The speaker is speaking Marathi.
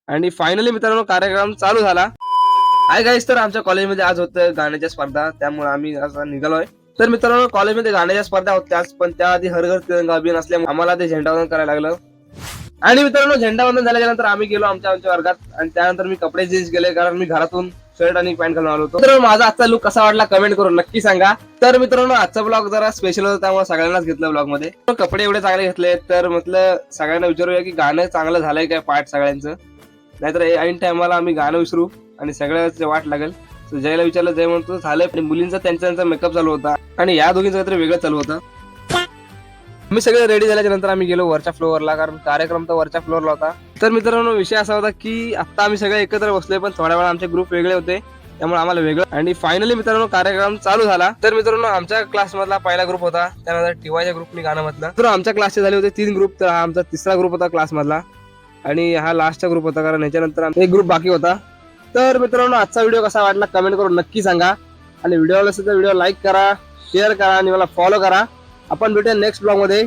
आणि फायनली मित्रांनो कार्यक्रम चालू झाला. हाय गाईस, तर आमच्या कॉलेजमध्ये आज होतं गाण्याच्या स्पर्धा, त्यामुळे आम्ही आज निघालोय. तर मित्रांनो कॉलेजमध्ये गाण्याच्या स्पर्धा होत्याच, पण त्याआधी हर घर तिरंगा अभियान असल्यामुळे आम्हाला ते झेंडावंदन करायला लागलं. आणि मित्रांनो झेंडावंदन झाल्याच्या नंतर आम्ही गेलो आमच्या वर्गात आणि त्यानंतर मी कपडे चेंज केले, कारण मी घरातून शर्ट आणि पॅन्ट घालून आलो होतो. तर माझा आजचा लुक कसा वाटला कमेंट करून नक्की सांगा. तर मित्रांनो आजचा ब्लॉग जरा स्पेशल होता, त्यामुळे सगळ्यांनाच घेतलं ब्लॉग मध्ये. कपडे एवढे चांगले घेतले, तर म्हटलं सगळ्यांना विचारूया की गाणं चांगलं झालंय काय पार्ट सगळ्यांचं, नाहीतर ऐन टायमाला आम्ही गाणं विसरू आणि सगळ्याच वाट लागेल. जयला विचारलं, जय म्हणतो झालंय, आणि मुलींचा त्यांचा मेकअप चालू होता आणि या दोघींचं काहीतरी वेगळं चालू होतं. आम्ही सगळे रेडी झाल्याच्या नंतर आम्ही गेलो वरच्या फ्लोअरला, कारण कार्यक्रम तर वरच्या फ्लोअरला होता. तर मित्रांनो विषय असा होता की आता आम्ही सगळे एकत्र बसलोय, पण थोड्या वेळा आमचे ग्रुप वेगळे होते, त्यामुळे आम्हाला वेगळं. आणि फायनली मित्रांनो कार्यक्रम चालू झाला. तर मित्रांनो आमच्या क्लास मधला पहिला ग्रुप होता, त्यानंतर टीवायच्या ग्रुपनी गाणं म्हटलं. तर आमच्या क्लासचे झाले होते 3 ग्रुप, तर हा आमचा तिसरा ग्रुप होता क्लास मधला आणि हा लास्टचा ग्रुप होता, कारण याच्यानंतर एक ग्रुप बाकी होता. तर मित्रांनो आजचा व्हिडिओ कसा वाटला कमेंट करून नक्की सांगा, आणि व्हिडिओ असेल तर व्हिडिओ लाईक करा, शेअर करा आणि मला फॉलो करा. आपण भेटूया नेक्स्ट ब्लॉग मध्ये.